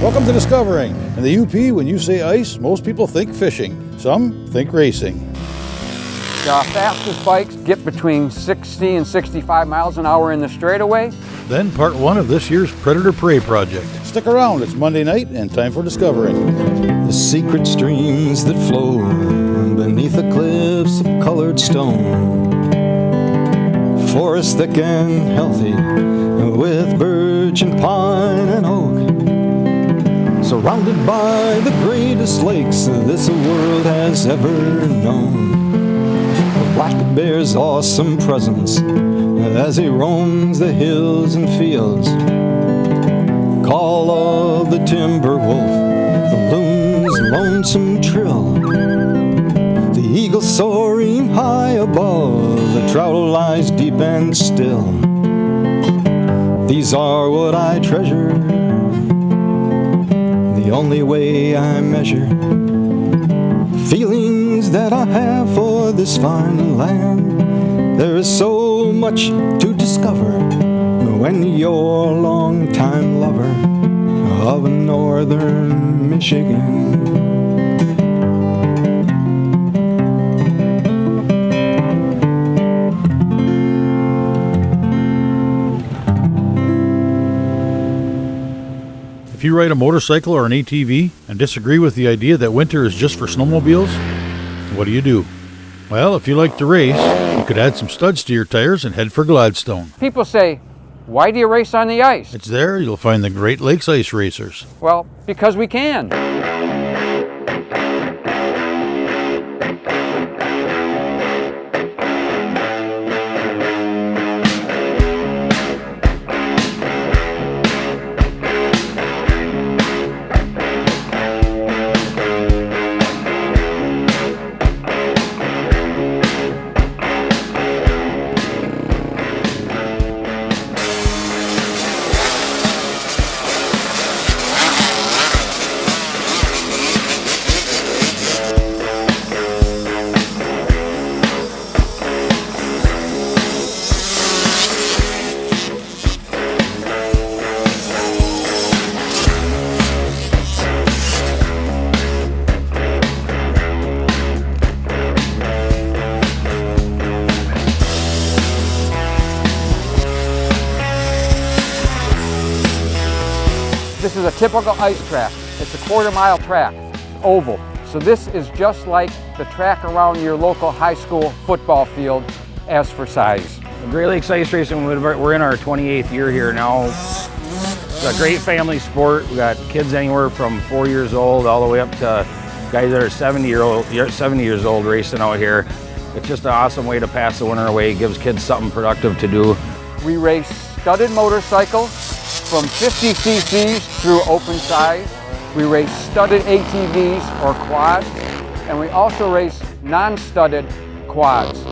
Welcome to Discovering. In the UP, when you say ice, most people think fishing. Some think racing. The fastest bikes get between 60 and 65 miles an hour in the straightaway. Then part one of this year's Predator Prey project. Stick around, it's Monday night and time for Discovering. The secret streams that flow beneath the cliffs of colored stone. Forest thick and healthy with birch and pine and oak. Surrounded by the greatest lakes this world has ever known. The black bear's awesome presence as he roams the hills and fields. Call of the timber wolf, the loon's lonesome trill. The eagle soaring high above, the trout lies deep and still. These are what I treasure, the only way I measure feelings that I have for this fine land. There is so much to discover when you're a long-time lover of northern Michigan. If you ride a motorcycle or an ATV and disagree with the idea that winter is just for snowmobiles, what do? Well, if you like to race, you could add some studs to your tires and head for Gladstone. People say, why do you race on the ice? It's there you'll find the Great Lakes Ice Racers. Well, because we can. This is a typical ice track. It's a quarter-mile track, oval. So this is just like the track around your local high school football field as for size. The Great Lakes Ice Racing, we're in our 28th year here now. It's a great family sport. We got kids anywhere from 4 years old all the way up to guys that are 70 years old racing out here. It's just an awesome way to pass the winter away. It gives kids something productive to do. We race studded motorcycles from 50 cc's through open size. We race studded ATVs or quads, and we also race non-studded quads.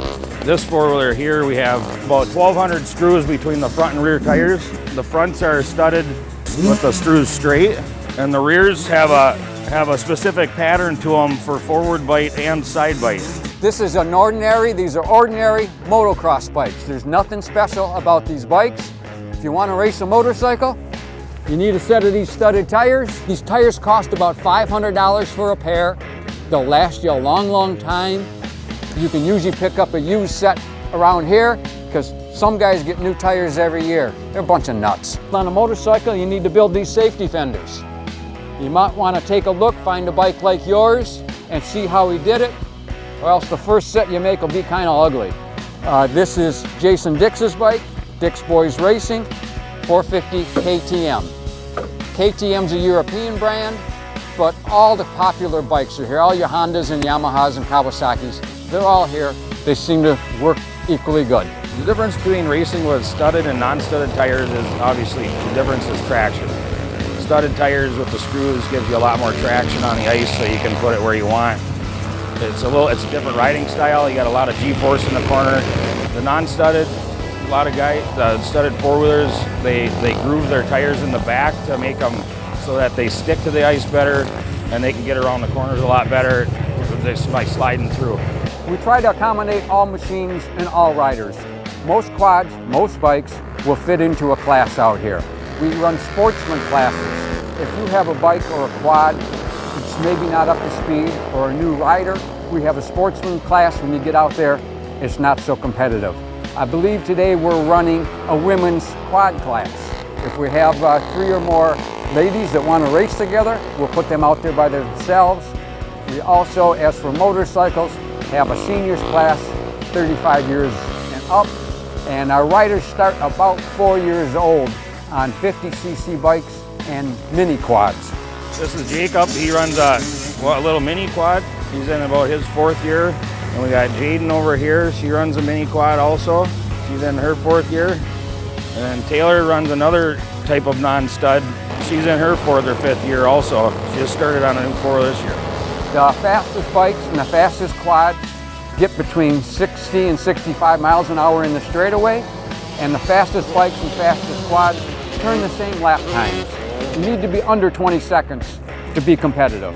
This four-wheeler here, we have about 1,200 screws between the front and rear tires. The fronts are studded with the screws straight, and the rears have a specific pattern to them for forward bite and side bite. These are ordinary motocross bikes. There's nothing special about these bikes. If you want to race a motorcycle, you need a set of these studded tires. These tires cost about $500 for a pair. They'll last you a long, long time. You can usually pick up a used set around here because some guys get new tires every year. They're a bunch of nuts. On a motorcycle, you need to build these safety fenders. You might want to take a look, find a bike like yours, and see how he did it, or else the first set you make will be kind of ugly. This is Jason Dix's bike, Dix Boys Racing, 450 KTM. KTM's a European brand, but all the popular bikes are here. All your Hondas and Yamahas and Kawasaki's, they're all here. They seem to work equally good. The difference between racing with studded and non-studded tires is obviously the difference is traction. Studded tires with the screws gives you a lot more traction on the ice so you can put it where you want. It's a different riding style. You got a lot of G-force in the corner. The non-studded, a lot of guys, the studded four-wheelers, they groove their tires in the back to make them so that they stick to the ice better and they can get around the corners a lot better just by sliding through. We try to accommodate all machines and all riders. Most quads, most bikes will fit into a class out here. We run sportsman classes. if you have a bike or a quad that's maybe not up to speed, or a new rider, we have a sportsman class. When you get out there, it's not so competitive. I believe today we're running a women's quad class. If we have 3 or more ladies that want to race together, we'll put them out there by themselves. We also, as for motorcycles, have a seniors class, 35 years and up. And our riders start about 4 years old on 50cc bikes and mini quads. This is Jacob. He runs a little mini quad. He's in about his 4th year. And we got Jaden over here. She runs a mini quad also. She's in her 4th year. And then Taylor runs another type of non-stud. She's in her 4th or 5th year also. She just started on a new 4 this year. The fastest bikes and the fastest quads get between 60 and 65 miles an hour in the straightaway. And the fastest bikes and fastest quads turn the same lap times. You need to be under 20 seconds to be competitive.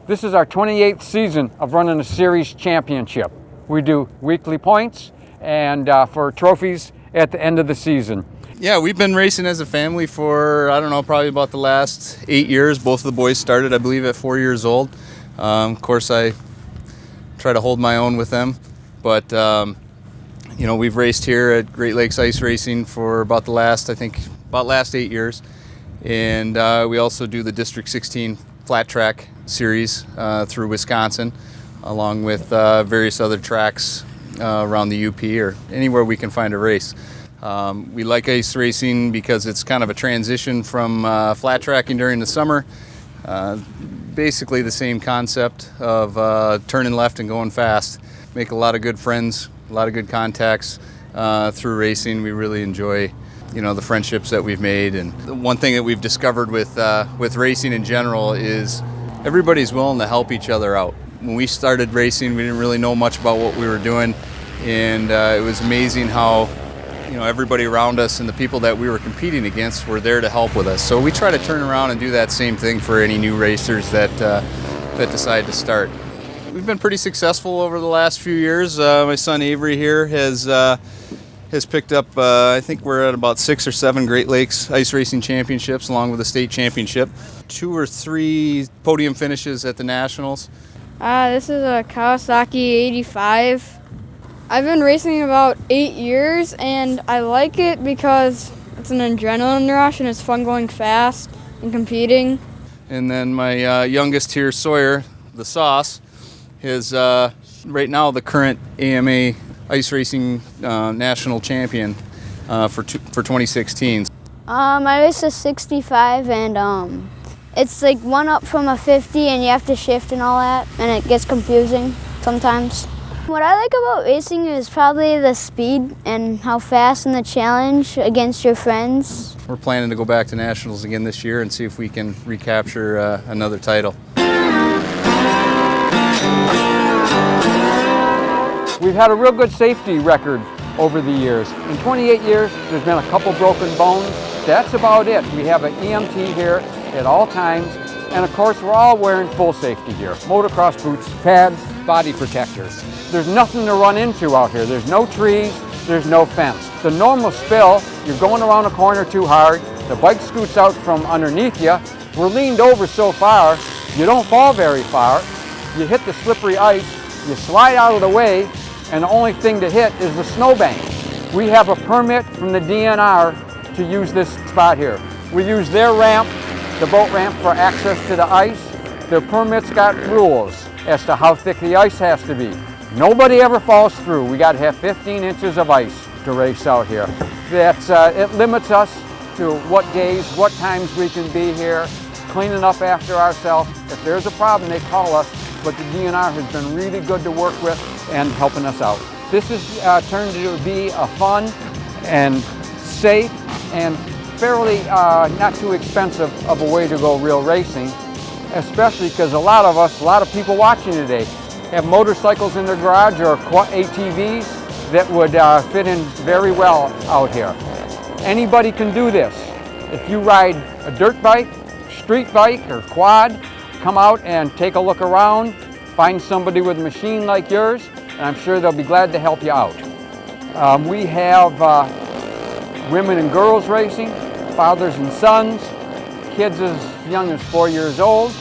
This is our 28th season of running a series championship. We do weekly points and for trophies at the end of the season. Yeah, we've been racing as a family for, I don't know, probably about the last 8 years. Both of the boys started, I believe, at 4 years old. Of course, I try to hold my own with them. But, you know, we've raced here at Great Lakes Ice Racing for about the last, I think, about last 8 years. And we also do the District 16 flat track series through Wisconsin, along with various other tracks around the UP or anywhere we can find a race. We like ice racing because it's kind of a transition from flat tracking during the summer. Basically the same concept of turning left and going fast. Make a lot of good friends, a lot of good contacts through racing. We really enjoy, you know, the friendships that we've made. And one thing that we've discovered with racing in general is everybody's willing to help each other out. When we started racing, we didn't really know much about what we were doing, and it was amazing how, you know, everybody around us and the people that we were competing against were there to help with us. So we try to turn around and do that same thing for any new racers that decide to start. We've been pretty successful over the last few years. My son Avery here has picked up, I think we're at about 6 or 7 Great Lakes Ice Racing Championships, along with a state championship. 2 or 3 podium finishes at the Nationals. This is a Kawasaki 85. I've been racing about 8 years, and I like it because it's an adrenaline rush and it's fun going fast and competing. And then my youngest here, Sawyer, the Sauce, is right now the current AMA Ice Racing National Champion for 2016. I race a 65, and it's like one up from a 50, and you have to shift and all that, and it gets confusing sometimes. What I like about racing is probably the speed and how fast and the challenge against your friends. We're planning to go back to Nationals again this year and see if we can recapture another title. We've had a real good safety record over the years. In 28 years, there's been a couple broken bones. That's about it. We have an EMT here at all times, and of course we're all wearing full safety gear. Motocross boots, pads, body protectors. There's nothing to run into out here. There's no trees, there's no fence. The normal spill, you're going around a corner too hard, the bike scoots out from underneath you. We're leaned over so far, you don't fall very far. You hit the slippery ice, you slide out of the way, and the only thing to hit is the snowbank. We have a permit from the DNR to use this spot here. We use their ramp, the boat ramp, for access to the ice. Their permit's got rules as to how thick the ice has to be. Nobody ever falls through. We got to have 15 inches of ice to race out here. It limits us to what days, what times we can be here, cleaning up after ourselves. If there's a problem, they call us. but the DNR has been really good to work with and helping us out. This has turned to be a fun and safe and fairly not too expensive of a way to go real racing, especially because a lot of people watching today have motorcycles in their garage or ATVs that would fit in very well out here. Anybody can do this. If you ride a dirt bike, street bike, or quad, come out and take a look around, find somebody with a machine like yours, and I'm sure they'll be glad to help you out. We have women and girls racing, fathers and sons, kids as young as 4 years old.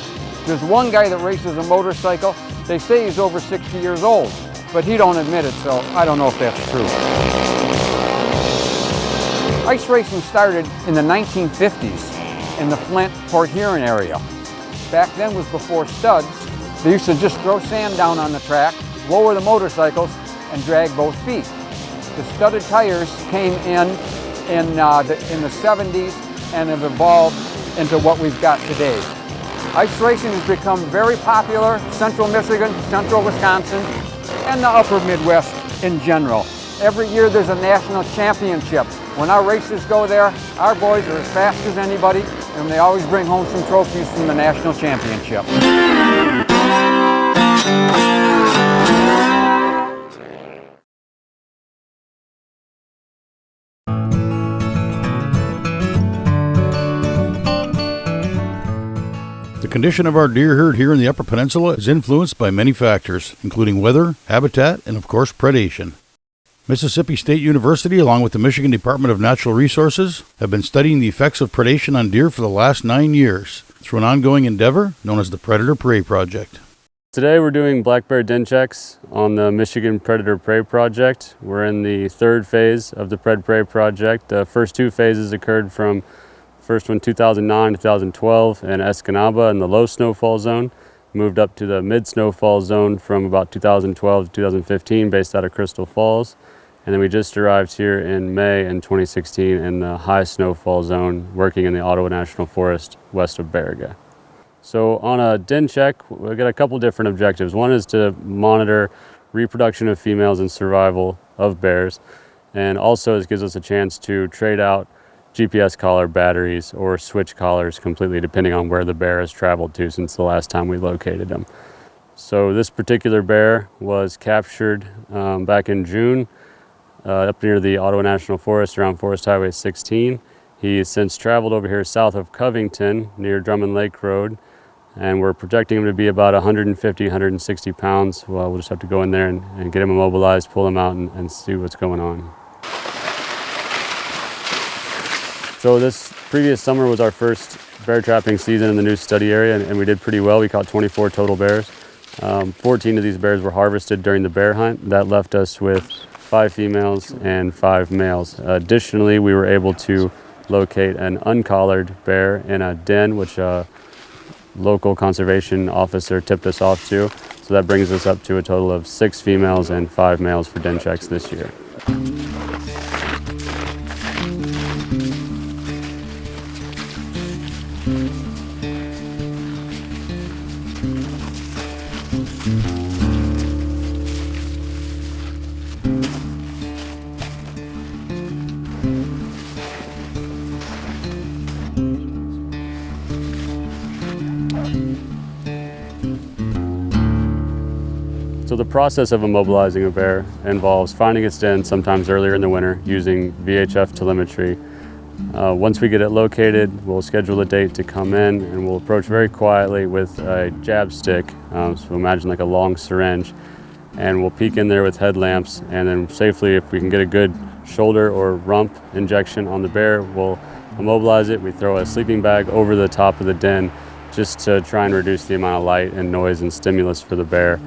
There's one guy that races a motorcycle. They say he's over 60 years old, but he don't admit it, so I don't know if that's true. Ice racing started in the 1950s in the Flint, Port Huron area. Back then was before studs. They used to just throw sand down on the track, lower the motorcycles, and drag both feet. The studded tires came in the 70s and have evolved into what we've got today. Ice racing has become very popular, central Michigan, central Wisconsin, and the upper Midwest in general. Every year there's a national championship. When our races go there, our boys are as fast as anybody, and they always bring home some trophies from the national championship. The condition of our deer herd here in the Upper Peninsula is influenced by many factors, including weather, habitat, and of course predation. Mississippi State University, along with the Michigan Department of Natural Resources, have been studying the effects of predation on deer for the last 9 years through an ongoing endeavor known as the Predator Prey Project. Today we're doing black bear den checks on the Michigan Predator Prey Project. We're in the third phase of the Pred Prey Project. The first two phases occurred from first one 2009 to 2012 in Escanaba in the low snowfall zone. Moved up to the mid snowfall zone from about 2012 to 2015 based out of Crystal Falls. And then we just arrived here in May in 2016 in the high snowfall zone working in the Ottawa National Forest west of Baraga. So on a den check, we've got a couple different objectives. One is to monitor reproduction of females and survival of bears. And also it gives us a chance to trade out GPS collar batteries or switch collars completely depending on where the bear has traveled to since the last time we located him. So this particular bear was captured back in June up near the Ottawa National Forest around Forest Highway 16. He has since traveled over here south of Covington near Drummond Lake Road, and we're projecting him to be about 150, 160 pounds. Well, we'll just have to go in there and get him immobilized, pull him out and see what's going on. So this previous summer was our first bear trapping season in the new study area, and we did pretty well. We caught 24 total bears. 14 of these bears were harvested during the bear hunt. That left us with 5 females and 5 males. Additionally, we were able to locate an uncollared bear in a den, which a local conservation officer tipped us off to. So that brings us up to a total of 6 females and 5 males for den checks this year. So the process of immobilizing a bear involves finding its den sometimes earlier in the winter using VHF telemetry. Once we get it located, we'll schedule a date to come in and we'll approach very quietly with a jab stick, so imagine like a long syringe, and we'll peek in there with headlamps, and then safely, if we can get a good shoulder or rump injection on the bear, we'll immobilize it. We throw a sleeping bag over the top of the den just to try and reduce the amount of light and noise and stimulus for the bear.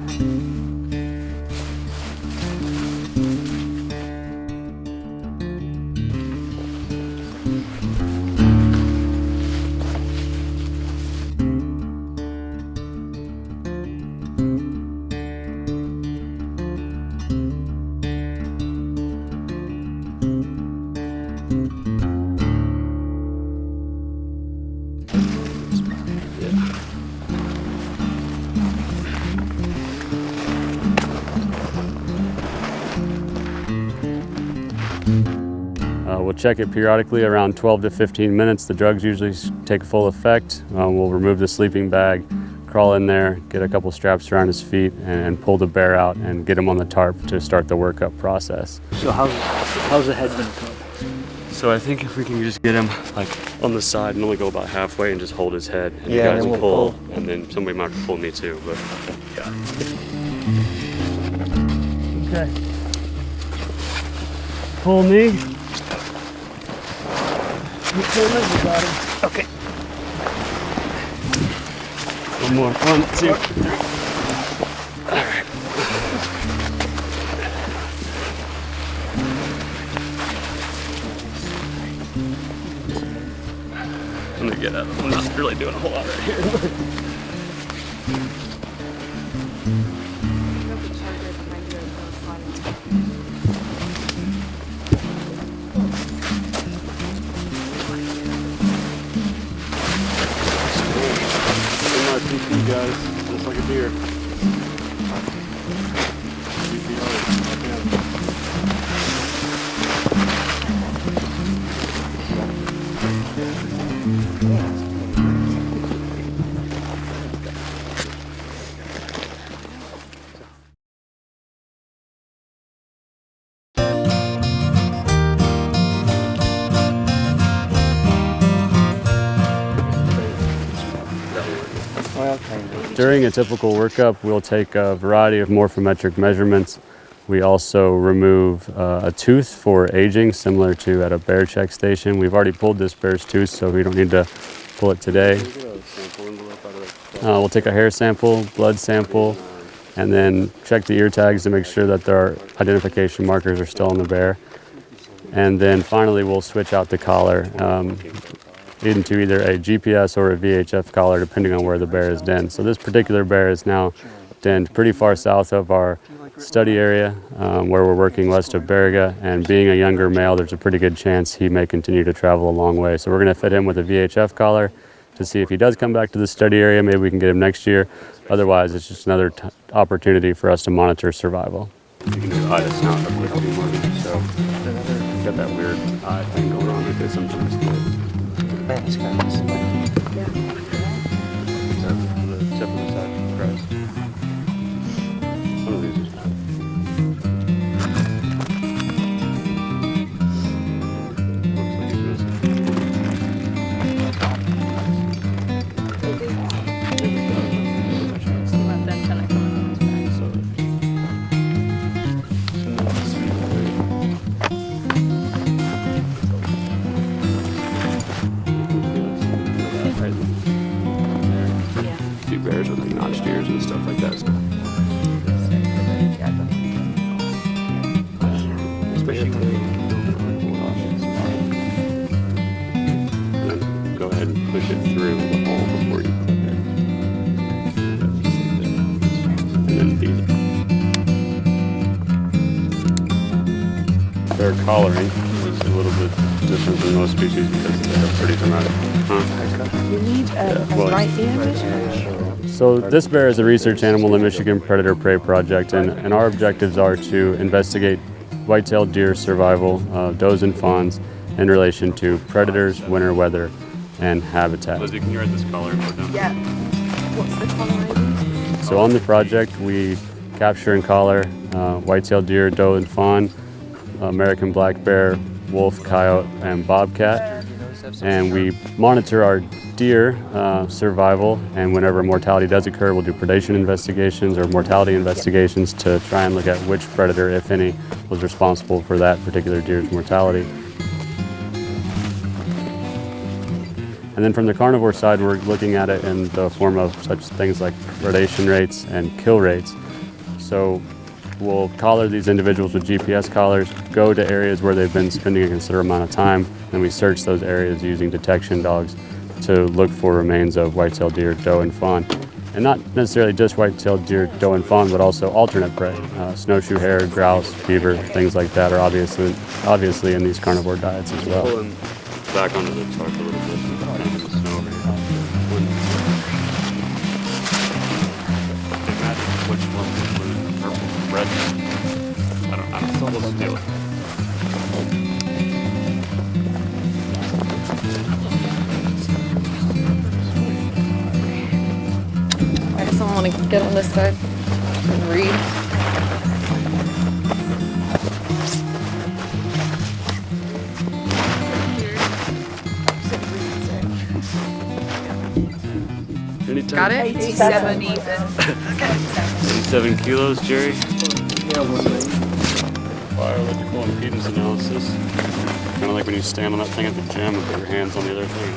We'll check it periodically around 12 to 15 minutes. The drugs usually take full effect. We'll remove the sleeping bag, crawl in there, get a couple straps around his feet, and pull the bear out and get him on the tarp to start the workup process. So how's the head gonna come? So I think if we can just get him like on the side and only go about halfway and just hold his head, and Yeah, you guys and then will we'll pull, and then somebody might have to pull me too, but yeah. Okay. Pull me. You pull it, you got him. Okay. One more. 1, 2, 3. All right. I'm gonna get up. I'm not really doing a whole lot right here. Guys, just like a deer. During a typical workup, we'll take a variety of morphometric measurements. We also remove a tooth for aging, similar to at a bear check station. We've already pulled this bear's tooth, so we don't need to pull it today. We'll take a hair sample, blood sample, and then check the ear tags to make sure that their identification markers are still on the bear. And then finally, we'll switch out the collar into either a GPS or a VHF collar, depending on where the bear is denned. So this particular bear is now denned pretty far south of our study area, where we're working west of Baraga, and being a younger male, there's a pretty good chance he may continue to travel a long way. So we're going to fit him with a VHF collar to see if he does come back to the study area. Maybe we can get him next year. Otherwise, it's just another opportunity for us to monitor survival. You can do eye to snout real quick if you want. So got that weird eye thing going on with it sometimes. Man, this guy is Yeah. Is that the tip of the side of the crest? One of these is looks like he's missing. Two bears with like notched ears and stuff like that. So. Especially when go ahead and push it through the hole before you clip it. And then feed it. Their collaring is a little bit different than most species because they have pretty dramatic. You need a right image. So this bear is a research animal in the Michigan Predator Prey Project, and our objectives are to investigate white-tailed deer survival, does and fawns, in relation to predators, winter weather, and habitat. Lizzie, can you write this collar and put down? Yeah. What's the color ID? So on the project, we capture and collar white-tailed deer, doe and fawn, American black bear, wolf, coyote, and bobcat. And we monitor our deer survival, and whenever mortality does occur, we'll do predation investigations or mortality investigations to try and look at which predator, if any, was responsible for that particular deer's mortality. And then from the carnivore side, we're looking at it in the form of such things like predation rates and kill rates. So we'll collar these individuals with GPS collars, go to areas where they've been spending a considerable amount of time, and we search those areas using detection dogs to look for remains of white-tailed deer, doe, and fawn. And not necessarily just white-tailed deer, doe, and fawn, but also alternate prey. Snowshoe hare, grouse, beaver, things like that are obviously in these carnivore diets as well. Pull him back onto the tarp a little bit. Snow over here. Imagine which one was blue, purple, red. I don't know. We'll just deal with it. want to get on this side and read? Got it? 87 even. 87 kilos, Jerry. Bioelectrical impedance analysis. Kind of like when you stand on that thing at the gym and put your hands on the other thing.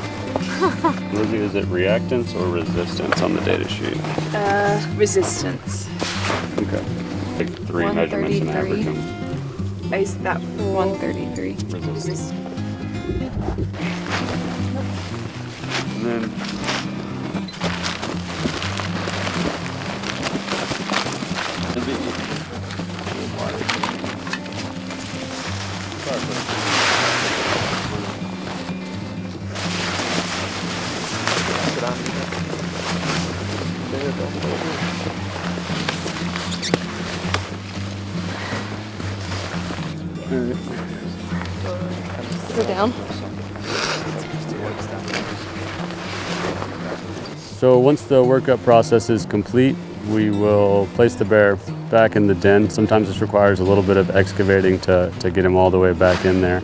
Lizzie, is it reactance or resistance on the data sheet? Resistance. Okay. Take 3 measurements and average them. Is that 133? Resistance. And then Sit down. So once the workup process is complete, we will place the bear back in the den. Sometimes this requires a little bit of excavating to get him all the way back in there.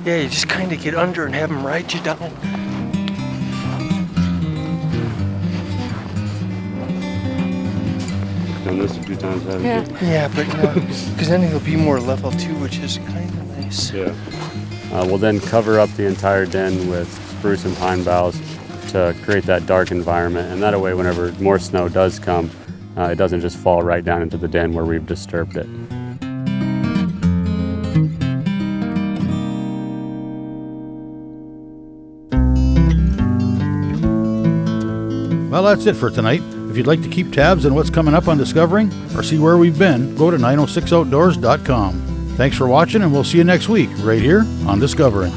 Yeah, you just kind of get under and have him ride you down. Done this a few times, haven't you? Yeah, but because then he'll be more level too, which is kind of nice. Yeah. We'll then cover up the entire den with spruce and pine boughs to create that dark environment, and that way whenever more snow does come, it doesn't just fall right down into the den where we've disturbed it. Well, that's it for tonight. If you'd like to keep tabs on what's coming up on Discovering or see where we've been, go to 906outdoors.com. Thanks for watching, and we'll see you next week right here on Discovering.